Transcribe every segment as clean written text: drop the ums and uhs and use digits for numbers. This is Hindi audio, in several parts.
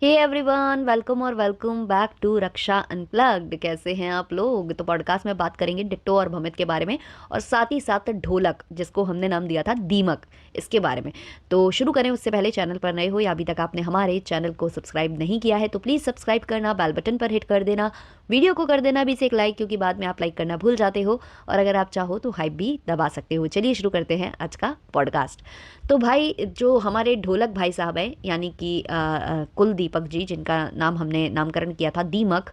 हे एवरीवन, वेलकम और welcome back to Raksha unplugged. कैसे हैं आप लोग? तो पॉडकास्ट में बात करेंगे डिट्टो और भमित के बारे में, और साथ ही साथ ढोलक, जिसको हमने नाम दिया था दीमक, इसके बारे में। तो शुरू करें उससे पहले, चैनल पर नए हो या अभी तक आपने हमारे चैनल को सब्सक्राइब नहीं किया है तो प्लीज़ सब्सक्राइब करना, बेल बटन पर हिट कर देना, वीडियो को कर देना भी से एक लाइक, क्योंकि बाद में आप लाइक करना भूल जाते हो, और अगर आप चाहो तो हाइप भी दबा सकते हो। चलिए शुरू करते हैं आज का पॉडकास्ट। तो भाई, जो हमारे ढोलक भाई साहब हैं, यानी कि कुल दीपक जी, जिनका नाम हमने नामकरण किया था दीमक,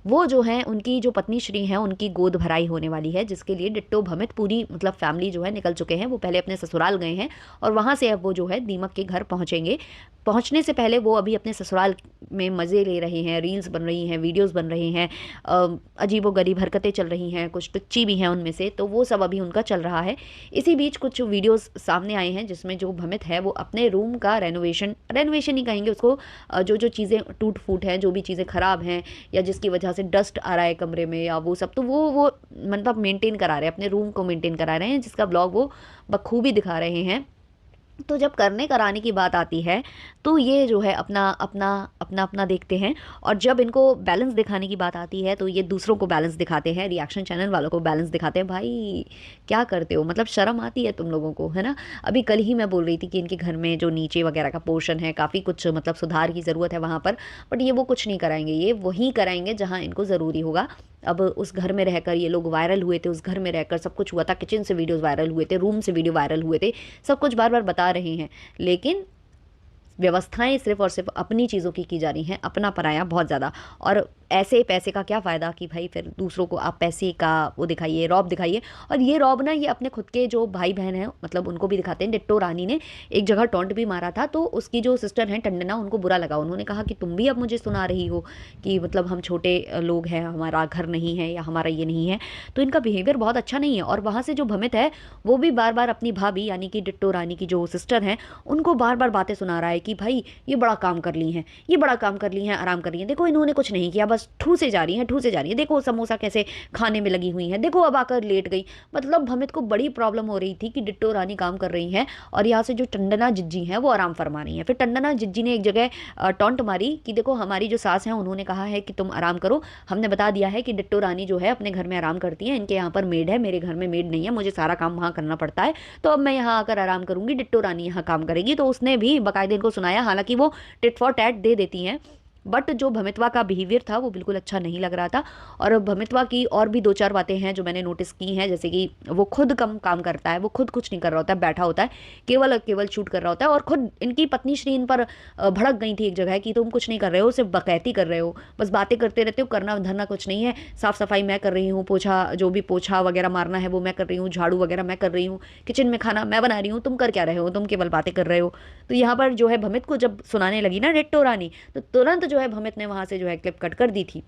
वो जो हैं, उनकी जो पत्नी श्री हैं, उनकी गोद भराई होने वाली है, जिसके लिए डिट्टो भमित पूरी मतलब फैमिली जो है निकल चुके हैं। वो पहले अपने ससुराल गए हैं और वहाँ से अब वो जो है दीमक के घर पहुँचेंगे। पहुँचने से पहले वो अभी अपने ससुराल में मज़े ले रहे हैं, रील्स बन रही हैं, वीडियोस बन रहे हैं, अजीबोगरीब हरकतें चल रही हैं, कुछ टुच्ची भी हैं उनमें से, तो वो सब अभी उनका चल रहा है। इसी बीच कुछ वीडियोस सामने आए हैं जिसमें जो भमित है वो अपने रूम का रेनोवेशन रेनोवेशन ही कहेंगे उसको, जो जो चीज़ें टूट फूट हैं, जो भी चीज़ें ख़राब हैं, या जिसकी वजह से डस्ट आ रहा है कमरे में, या वो सब, तो वो मतलब मेंटेन करा रहे हैं, अपने रूम को मेंटेन करा रहे हैं, जिसका ब्लॉग वो बखूबी दिखा रहे हैं। तो जब करने कराने की बात आती है तो ये जो है अपना अपना अपना अपना देखते हैं, और जब इनको बैलेंस दिखाने की बात आती है तो ये दूसरों को बैलेंस दिखाते हैं, रिएक्शन चैनल वालों को बैलेंस दिखाते हैं। भाई क्या करते हो? मतलब शर्म आती है तुम लोगों को, है ना? अभी कल ही मैं बोल रही थी कि इनके घर में जो नीचे वगैरह का पोर्शन है, काफ़ी कुछ मतलब सुधार की ज़रूरत है वहाँ पर, बट ये वो कुछ नहीं कराएंगे, ये वहीं कराएंगे जहाँ इनको ज़रूरी होगा। अब उस घर में रहकर ये लोग वायरल हुए थे, उस घर में रहकर सब कुछ हुआ था, किचन से वीडियोस वायरल हुए थे, रूम से वीडियो वायरल हुए थे, सब कुछ बार बार बता रहे हैं, लेकिन व्यवस्थाएं सिर्फ और सिर्फ अपनी चीज़ों की जा रही हैं, अपना पराया बहुत ज़्यादा। और ऐसे पैसे का क्या फ़ायदा कि भाई फिर दूसरों को आप पैसे का वो दिखाइए, रौब दिखाइए। और ये रौब ना, ये अपने खुद के जो भाई बहन हैं मतलब उनको भी दिखाते हैं। डिट्टो रानी ने एक जगह टॉन्ट भी मारा था, तो उसकी जो सिस्टर हैं टंडना, उनको बुरा लगा। उन्होंने कहा कि तुम भी अब मुझे सुना रही हो कि मतलब हम छोटे लोग हैं, हमारा घर नहीं है या हमारा ये नहीं है। तो इनका बिहेवियर बहुत अच्छा नहीं है। और वहाँ से जो भमित है वो भी बार बार अपनी भाभी यानी कि डिट्टो रानी की जो सिस्टर हैं उनको बार बार बातें सुना रहा है कि भाई ये बड़ा काम कर ली हैं, ये बड़ा काम कर ली हैं, आराम कर रही हैं, देखो इन्होंने कुछ नहीं किया, बस ठूसे जा रही हैं, ठूसे जा रही हैं, देखो समोसा कैसे खाने में लगी हुई हैं, देखो अब आकर लेट गई। मतलब भमित को बड़ी प्रॉब्लम हो रही थी कि डिट्टो रानी काम कर रही हैं और यहाँ से जो टंडना जिज्जी हैं वो आराम फरमा रही हैं। फिर टंडना जिज्जी ने एक जगह टॉन्ट मारी कि देखो हमारी जो सास हैं उन्होंने कहा है कि तुम आराम करो, हमने बता दिया है कि डिट्टो रानी जो है अपने घर में आराम करती है, इनके यहाँ पर मेड है, मेरे घर में मेड नहीं है, मुझे सारा काम वहाँ करना पड़ता है, तो अब मैं यहाँ आकर आराम करूंगी, डिट्टो रानी यहाँ काम करेगी। तो उसने भी बाकायदे इनको सुनाया, हालांकि वो टिट फॉर टैट दे देती हैं, बट जो भमितवा का बिहेवियर था वो बिल्कुल अच्छा नहीं लग रहा था। और भमितवा की और भी दो चार बातें हैं जो मैंने नोटिस की हैं, जैसे कि वो खुद कम काम करता है, वो खुद कुछ नहीं कर रहा होता है, बैठा होता है, केवल और केवल शूट कर रहा होता है। और खुद इनकी पत्नी श्री इन पर भड़क गई थी एक जगह कि तुम कुछ नहीं कर रहे हो, सिर्फ बकैती कर रहे हो, बस बातें करते रहते हो, करना धरना कुछ नहीं है, साफ सफाई मैं कर रही हूँ, पोछा जो भी पोछा वगैरह मारना है वो मैं कर रही हूँ, झाड़ू वगैरह मैं कर रही हूँ, किचन में खाना मैं बना रही हूँ, तुम कर क्या रहे हो, तुम केवल बातें कर रहे हो। तो यहाँ पर जो है भमित को जब सुनाने लगी ना डिट्टो रानी, तो तुरंत जो है भमित ने वहां से जो है क्लिप कट कर दी थी।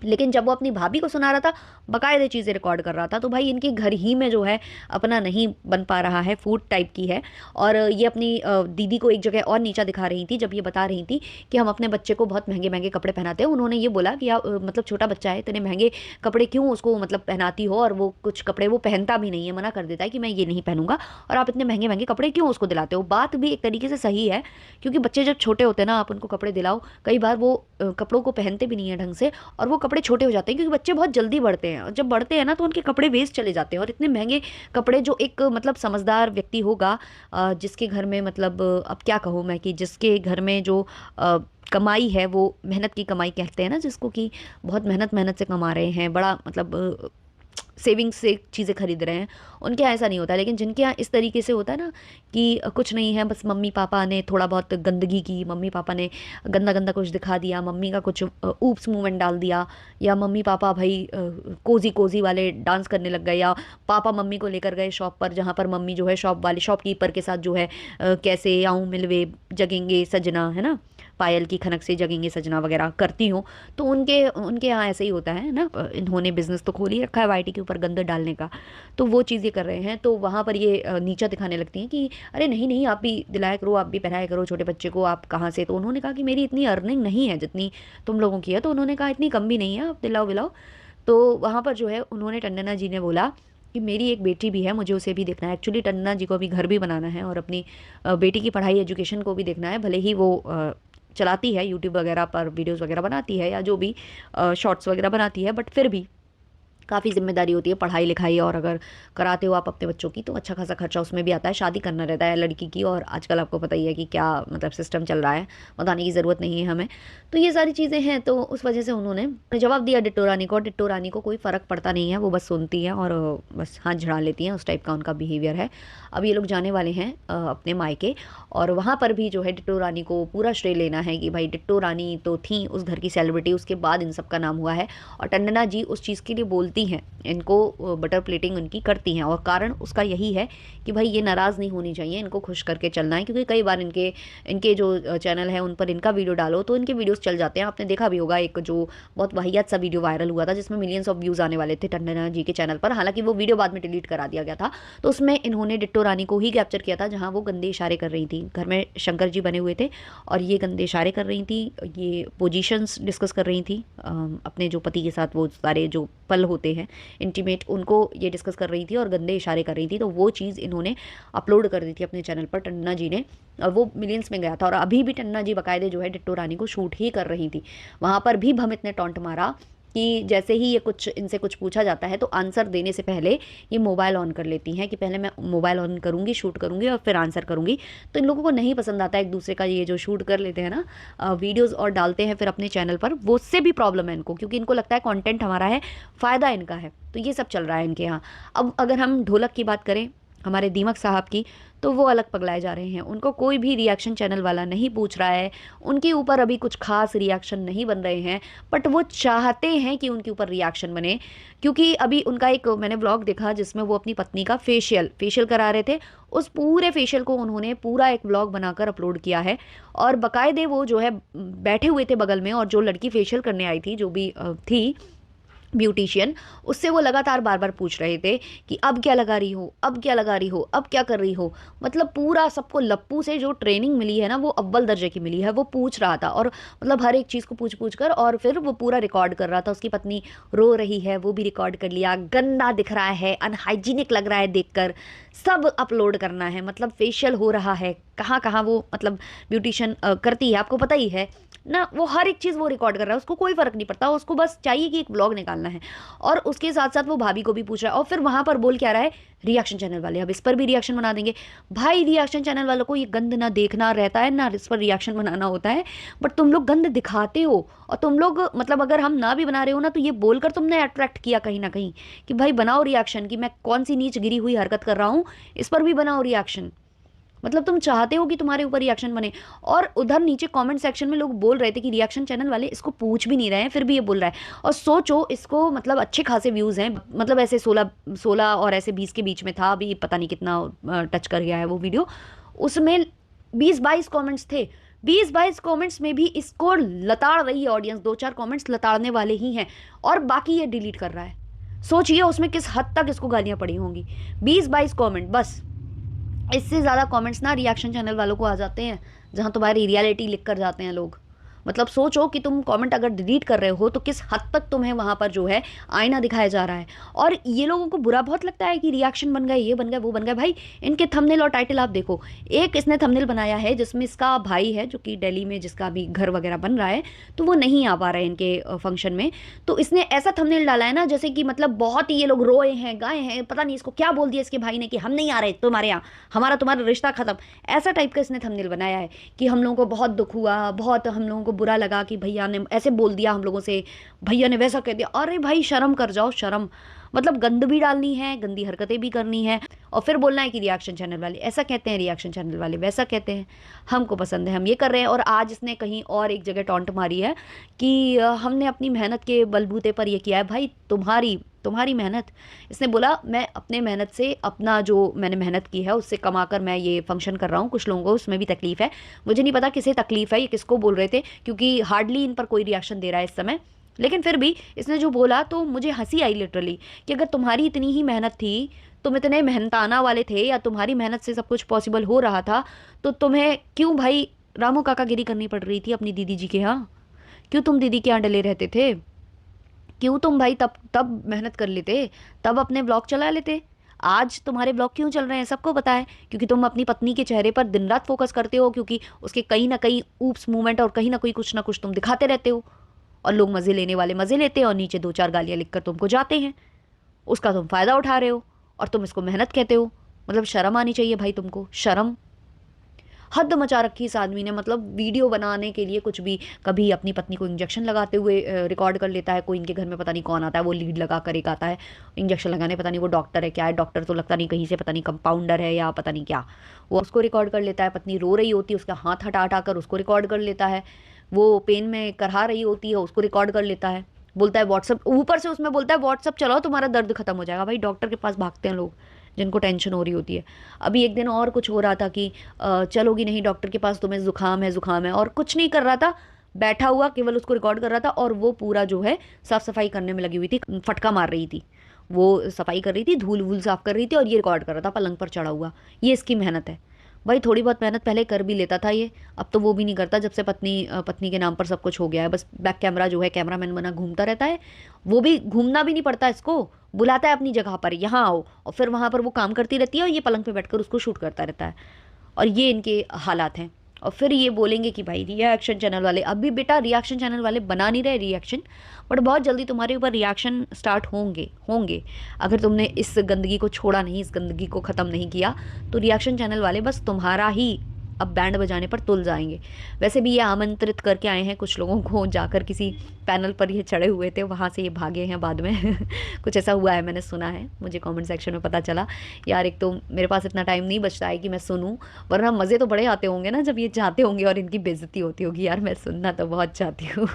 लेकिन जब वो अपनी भाभी को सुना रहा था, बकायदे चीज़ें रिकॉर्ड कर रहा था, तो भाई इनके घर ही में जो है अपना नहीं बन पा रहा है, फूड टाइप की है। और ये अपनी दीदी को एक जगह और नीचा दिखा रही थी, जब ये बता रही थी कि हम अपने बच्चे को बहुत महंगे महंगे कपड़े पहनाते हैं। उन्होंने ये बोला कि मतलब छोटा बच्चा है, इतने महंगे कपड़े क्यों उसको मतलब पहनाती हो, और वो कुछ कपड़े वो पहनता भी नहीं है, मना कर देता है कि मैं ये नहीं पहनूंगा, और आप इतने महंगे महंगे कपड़े क्यों उसको दिलाते हो। बात भी एक तरीके से सही है, क्योंकि बच्चे जब छोटे होते हैं ना, आप उनको कपड़े दिलाओ, कई बार वो कपड़ों को पहनते भी नहीं है ढंग से, और वो कपड़े छोटे हो जाते हैं, क्योंकि बच्चे बहुत जल्दी बढ़ते हैं, और जब बढ़ते हैं ना तो उनके कपड़े वेस्ट चले जाते हैं। और इतने महंगे कपड़े, जो एक मतलब समझदार व्यक्ति होगा, जिसके घर में मतलब अब क्या कहूँ मैं, कि जिसके घर में जो कमाई है वो मेहनत की कमाई कहते हैं ना जिसको, कि बहुत मेहनत मेहनत से कमा रहे हैं, बड़ा मतलब सेविंग्स से चीज़ें खरीद रहे हैं, उनके यहाँ ऐसा नहीं होता। लेकिन जिनके यहाँ इस तरीके से होता है ना कि कुछ नहीं है, बस मम्मी पापा ने थोड़ा बहुत गंदगी की, मम्मी पापा ने गंदा गंदा कुछ दिखा दिया, मम्मी का कुछ ऊप्स मूवमेंट डाल दिया, या मम्मी पापा भाई कोजी कोजी वाले डांस करने लग गए, या पापा मम्मी को लेकर गए शॉप पर, जहाँ पर मम्मी जो है शॉप वाले शॉपकीपर के साथ जो है कैसे आऊँ मिलवे जगेंगे सजना, है ना, पायल की खनक से जगेंगे सजना वगैरह करती हूँ। तो उनके उनके यहाँ ऐसे ही होता है ना, इन्होंने बिजनेस तो खोल ही रखा है वाईटी के ऊपर गंद डालने का, तो वो चीज़ें कर रहे हैं। तो वहाँ पर ये नीचा दिखाने लगती हैं कि अरे नहीं नहीं, आप भी दिलाया करो, आप भी पहनाया करो छोटे बच्चे को, आप कहाँ से। तो उन्होंने कहा कि मेरी इतनी अर्निंग नहीं है जितनी तुम लोगों की है। तो उन्होंने कहा इतनी कम भी नहीं है, आप दिलाओ विलाओ। तो वहाँ पर जो है उन्होंने टंडना जी ने बोला कि मेरी एक बेटी भी है, मुझे उसे भी देखना है। एक्चुअली टन्ना जी को अभी घर भी बनाना है और अपनी बेटी की पढ़ाई एजुकेशन को भी देखना है, भले ही वो चलाती है, यूट्यूब वगैरह पर वीडियोस वगैरह बनाती है या जो भी शॉर्ट्स वगैरह बनाती है, बट फिर भी काफ़ी जिम्मेदारी होती है, पढ़ाई लिखाई, और अगर कराते हो आप अपने बच्चों की तो अच्छा खासा खर्चा उसमें भी आता है, शादी करना रहता है लड़की की, और आजकल आपको पता ही है कि क्या मतलब सिस्टम चल रहा है, बताने की ज़रूरत नहीं है हमें। तो ये सारी चीज़ें हैं, तो उस वजह से उन्होंने जवाब दिया डिट्टो रानी को। डिट्टो रानी को कोई फ़र्क पड़ता नहीं है, वो बस सुनती है और बस हाथ झड़ा लेती हैं, उस टाइप का उनका बिहेवियर है। अब ये लोग जाने वाले हैं अपने मायके, और वहाँ पर भी जो है डिट्टो रानी को पूरा श्रेय लेना है कि भाई डिट्टो रानी तो थी उस घर की सेलिब्रिटी, उसके बाद इन सब का नाम हुआ है, और टंडना जी उस चीज़ के लिए बोलती हैं, इनको बटर प्लेटिंग उनकी करती हैं, और कारण उसका यही है कि भाई ये नाराज़ नहीं होनी चाहिए, इनको खुश करके चलना है, क्योंकि कई बार इनके इनके जो चैनल है उन पर इनका वीडियो डालो तो इनके वीडियोस चल जाते हैं। आपने देखा भी होगा एक जो बहुत वाहियात सा वीडियो वायरल हुआ था जिसमें मिलियंस ऑफ व्यूज़ आने वाले थे टंडना जी के चैनल पर, हालांकि वो वीडियो बाद में डिलीट करा दिया गया था। तो उसमें इन्होंने डिट्टो रानी को ही कैप्चर किया था, जहाँ वो गंदे इशारे कर रही थी, घर में शंकर जी बने हुए थे और ये गंदे इशारे कर रही थी, ये पोजीशंस डिस्कस कर रही थी, अपने जो पति के साथ वो सारे जो पल होते हैं इंटीमेट, उनको ये डिस्कस कर रही थी और गंदे इशारे कर रही थी। तो वो चीज़ इन्होंने अपलोड कर दी थी अपने चैनल पर टन्ना जी ने, और वो मिलियंस में गया था। और अभी भी टन्ना जी बाकायदे जो है डिट्टो रानी को शूट ही कर रही थी। वहाँ पर भी भमित ने टॉन्ट मारा कि जैसे ही ये कुछ इनसे कुछ पूछा जाता है तो आंसर देने से पहले ये मोबाइल ऑन कर लेती हैं, कि पहले मैं मोबाइल ऑन करूँगी, शूट करूँगी और फिर आंसर करूँगी। तो इन लोगों को नहीं पसंद आता एक दूसरे का ये जो शूट कर लेते हैं ना वीडियोज़ और डालते हैं फिर अपने चैनल पर, वो उससे भी प्रॉब्लम है इनको, क्योंकि इनको लगता है कंटेंट हमारा है, फ़ायदा इनका है। तो ये सब चल रहा है इनके यहाँ। अब अगर हम ढोलक की बात करें, हमारे दीमक साहब की, तो वो अलग पगलाए जा रहे हैं। उनको कोई भी रिएक्शन चैनल वाला नहीं पूछ रहा है, उनके ऊपर अभी कुछ खास रिएक्शन नहीं बन रहे हैं, बट वो चाहते हैं कि उनके ऊपर रिएक्शन बने, क्योंकि अभी उनका एक मैंने व्लॉग देखा जिसमें वो अपनी पत्नी का फेशियल करा रहे थे। उस पूरे फेशियल को उन्होंने पूरा एक व्लॉग बनाकर अपलोड किया है, और बाकायदे वो जो है बैठे हुए थे बगल में, और जो लड़की फेशियल करने आई थी, जो भी थी ब्यूटिशियन, उससे वो लगातार बार बार पूछ रहे थे कि अब क्या लगा रही हो, अब क्या लगा रही हो, अब क्या कर रही हो। मतलब पूरा सबको लप्पू से जो ट्रेनिंग मिली है ना वो अव्वल दर्जे की मिली है, वो पूछ रहा था, और मतलब हर एक चीज़ को पूछ पूछ कर, और फिर वो पूरा रिकॉर्ड कर रहा था। उसकी पत्नी रो रही है वो भी रिकॉर्ड कर लिया, गंदा दिख रहा है, अनहाइजीनिक लग रहा है देखकर, सब अपलोड करना है। मतलब फेशियल हो रहा है, कहाँ कहाँ वो मतलब ब्यूटिशियन करती है, आपको पता ही है ना, वो हर एक चीज़ वो रिकॉर्ड कर रहा है, उसको कोई फ़र्क नहीं पड़ता, उसको बस चाहिए कि एक व्लॉग निकालना है। और उसके साथ साथ वो भाभी को भी पूछ रहा है, और फिर वहाँ पर बोल क्या रहा है, रिएक्शन चैनल वाले अब इस पर भी रिएक्शन बना देंगे। भाई रिएक्शन चैनल वालों को ये गंद ना देखना रहता है ना इस पर रिएक्शन बनाना होता है, बट तुम लोग गंद दिखाते हो, और तुम लोग मतलब अगर हम ना भी बना रहे हो ना तो ये बोलकर तुमने अट्रैक्ट किया कहीं ना कहीं कि भाई बनाओ रिएक्शन, कि मैं कौन सी नीच गिरी हुई हरकत कर रहा हूँ, इस पर भी बनाओ रिएक्शन। मतलब तुम चाहते हो कि तुम्हारे ऊपर रिएक्शन बने। और उधर नीचे कमेंट सेक्शन में लोग बोल रहे थे कि रिएक्शन चैनल वाले इसको पूछ भी नहीं रहे हैं, फिर भी ये बोल रहा है। और सोचो इसको मतलब अच्छे खासे व्यूज़ हैं, मतलब ऐसे 16 और ऐसे 20 के बीच में था, अभी पता नहीं कितना टच कर गया है वो वीडियो। उसमें 20-22 कमेंट्स थे, 20-22 कमेंट्स में भी इसको लताड़ रही है ऑडियंस, 2-4 कमेंट्स लताड़ने वाले ही हैं, और बाकी ये डिलीट कर रहा है। सोचिए उसमें किस हद तक इसको गालियाँ पड़ी होंगी। 20-22 कमेंट बस, इससे ज़्यादा कमेंट्स ना रिएक्शन चैनल वालों को आ जाते हैं, जहाँ तुम्हारी रियलिटी लिख कर जाते हैं लोग। मतलब सोचो कि तुम कमेंट अगर डिलीट कर रहे हो तो किस हद तक तुम्हें वहाँ पर जो है आईना दिखाया जा रहा है। और ये लोगों को बुरा बहुत लगता है कि रिएक्शन बन गए, ये बन गए, वो बन गए। भाई इनके थंबनेल और टाइटल आप देखो, एक इसने थंबनेल बनाया है जिसमें इसका भाई है जो कि दिल्ली में जिसका अभी घर वगैरह बन रहा है, तो वो नहीं आ पा रहा है इनके फंक्शन में, तो इसने ऐसा थंबनेल डाला है ना जैसे कि मतलब बहुत ही ये लोग रोए हैं, गाए हैं, पता नहीं इसको क्या बोल दिया इसके भाई ने कि हम नहीं आ रहे तुम्हारे यहाँ, हमारा तुम्हारा रिश्ता खत्म, ऐसा टाइप का इसने थंबनेल बनाया है कि हम लोगों को बहुत दुख हुआ, बहुत हम लोगों को बुरा लगा कि भैया ने ऐसे बोल दिया हम लोगों से, भैया ने वैसा कह दिया। अरे भाई शर्म कर जाओ, शर्म। मतलब गंद भी डालनी है, गंदी हरकतें भी करनी है, और फिर बोलना है कि रिएक्शन चैनल वाले ऐसा कहते हैं, रिएक्शन चैनल वाले वैसा कहते हैं, हमको पसंद है हम ये कर रहे हैं। और आज इसने कहीं और एक जगह टॉन्ट मारी है कि हमने अपनी मेहनत के बलबूते पर ये किया है। भाई तुम्हारी तुम्हारी मेहनत, इसने बोला मैं अपने मेहनत से, अपना जो मैंने मेहनत की है उससे कमाकर मैं ये फंक्शन कर रहा हूँ, कुछ लोगों को उसमें भी तकलीफ है, मुझे नहीं पता किसे तकलीफ है, ये किसको बोल रहे थे, क्योंकि हार्डली इन पर कोई रिएक्शन दे रहा है इस समय। लेकिन फिर भी इसने जो बोला तो मुझे हंसी आई लिटरली, कि अगर तुम्हारी इतनी ही मेहनत थी, तुम इतने मेहनताना वाले थे, या तुम्हारी मेहनत से सब कुछ पॉसिबल हो रहा था, तो तुम्हें क्यों भाई रामू काकागिरी करनी पड़ रही थी अपनी दीदी जी के यहाँ? क्यों तुम दीदी के यहाँ डले रहते थे? क्यों तुम भाई तब तब मेहनत कर लेते, तब अपने ब्लॉग चला लेते? आज तुम्हारे ब्लॉग क्यों चल रहे हैं सबको पता है, क्योंकि तुम अपनी पत्नी के चेहरे पर दिन रात फोकस करते हो, क्योंकि उसके कहीं ना कहीं ऊप्स मूवमेंट और कहीं ना कोई कुछ ना कुछ तुम दिखाते रहते हो, और लोग मज़े लेने वाले मज़े लेते हैं और नीचे 2-4 गालियाँ लिखकर तुमको जाते हैं, उसका तुम फ़ायदा उठा रहे हो और तुम इसको मेहनत कहते हो। मतलब शर्म आनी चाहिए भाई तुमको, शर्म। हद मचा रखी इस आदमी ने, मतलब वीडियो बनाने के लिए कुछ भी, कभी अपनी पत्नी को इंजेक्शन लगाते हुए रिकॉर्ड कर लेता है, कोई इनके घर में पता नहीं कौन आता है वो लीड लगा कर एक आता है इंजेक्शन लगाने, पता नहीं वो डॉक्टर है क्या है, डॉक्टर तो लगता नहीं कहीं से, पता नहीं कंपाउंडर है या पता नहीं क्या, वो उसको रिकॉर्ड कर लेता है, पत्नी रो रही होती है उसका हाथ हटा हटा कर उसको रिकॉर्ड कर लेता है, वो पेन में करहा रही होती है उसको रिकॉर्ड कर लेता है, बोलता है व्हाट्सअप, ऊपर से उसमें बोलता है व्हाट्सअप चलाओ तुम्हारा दर्द खत्म हो जाएगा। भाई डॉक्टर के पास भागते हैं लोग जिनको टेंशन हो रही होती है। अभी एक दिन और कुछ हो रहा था कि चलोगी नहीं डॉक्टर के पास, तुम्हें जुकाम है जुकाम है, और कुछ नहीं कर रहा था, बैठा हुआ केवल उसको रिकॉर्ड कर रहा था, और वो पूरा जो है साफ सफाई करने में लगी हुई थी, फटका मार रही थी, वो सफाई कर रही थी, धूल वूल साफ कर रही थी, और ये रिकॉर्ड कर रहा था पलंग पर चढ़ा हुआ। ये इसकी मेहनत है भाई। थोड़ी बहुत मेहनत पहले कर भी लेता था ये, अब तो वो भी नहीं करता जब से पत्नी के नाम पर सब कुछ हो गया है। बस बैक कैमरा जो है कैमरामैन बना घूमता रहता है, वो भी घूमना भी नहीं पड़ता इसको, बुलाता है अपनी जगह पर, यहाँ आओ, और फिर वहाँ पर वो काम करती रहती है और ये पलंग पे बैठकर उसको शूट करता रहता है। और ये इनके हालात हैं। और फिर ये बोलेंगे कि भाई रिएक्शन चैनल वाले, अभी बेटा रिएक्शन चैनल वाले बना नहीं रहे रिएक्शन, बट बहुत जल्दी तुम्हारे ऊपर रिएक्शन स्टार्ट होंगे होंगे। अगर तुमने इस गंदगी को छोड़ा नहीं, इस गंदगी को ख़त्म नहीं किया, तो रिएक्शन चैनल वाले बस तुम्हारा ही अब बैंड बजाने पर तुल जाएंगे। वैसे भी ये आमंत्रित करके आए हैं कुछ लोगों को, जाकर किसी पैनल पर ये चढ़े हुए थे, वहाँ से ये भागे हैं बाद में कुछ ऐसा हुआ है, मैंने सुना है, मुझे कमेंट सेक्शन में पता चला। यार एक तो मेरे पास इतना टाइम नहीं बचता है कि मैं सुनूं, वरना मज़े तो बड़े आते होंगे ना जब ये जाते होंगे और इनकी बेइज्जती होती होगी। यार मैं सुनना तो बहुत चाहती हूँ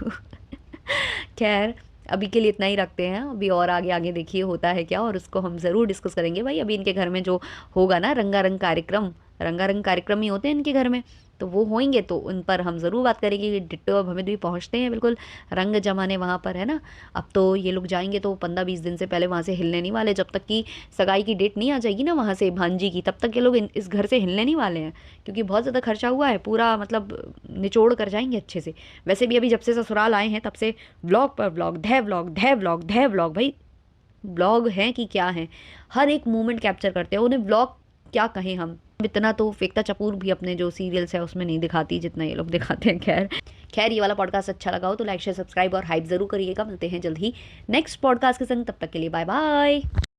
खैर अभी के लिए इतना ही रखते हैं, अभी और आगे आगे देखिए होता है क्या, और उसको हम ज़रूर डिस्कस करेंगे भाई। अभी इनके घर में जो होगा ना रंगारंग कार्यक्रम, रंगारंग कार्यक्रम ही होते हैं इनके घर में, तो वो होंगे तो उन पर हम ज़रूर बात करेंगे कि डिट्टो और भमित भी पहुँचते हैं बिल्कुल रंग जमाने वहाँ पर, है ना। अब तो ये लोग जाएंगे तो 15-20 दिन से पहले वहाँ से हिलने नहीं वाले, जब तक कि सगाई की डेट नहीं आ जाएगी ना वहाँ से भांजी की, तब तक ये लोग इस घर से हिलने नहीं वाले हैं, क्योंकि बहुत ज़्यादा खर्चा हुआ है, पूरा मतलब निचोड़ कर जाएंगे अच्छे से। वैसे भी अभी जब से ससुराल आए हैं तब से व्लॉग पर व्लॉग, धै व्लॉग, धै व्लॉग, धै व्लॉग, भाई ब्लॉग हैं कि क्या हैं, हर एक मोमेंट कैप्चर करते हैं, उन्हें ब्लॉग क्या कहें हम। इतना तो फेकता चपूर भी अपने जो सीरियल्स है उसमें नहीं दिखाती जितना ये लोग दिखाते हैं। खैर खैर ये वाला पॉडकास्ट अच्छा लगा हो तो लाइक शेयर सब्सक्राइब और हाइप जरूर करिएगा। मिलते हैं जल्द ही नेक्स्ट पॉडकास्ट के संग, तब तक के लिए बाय बाय।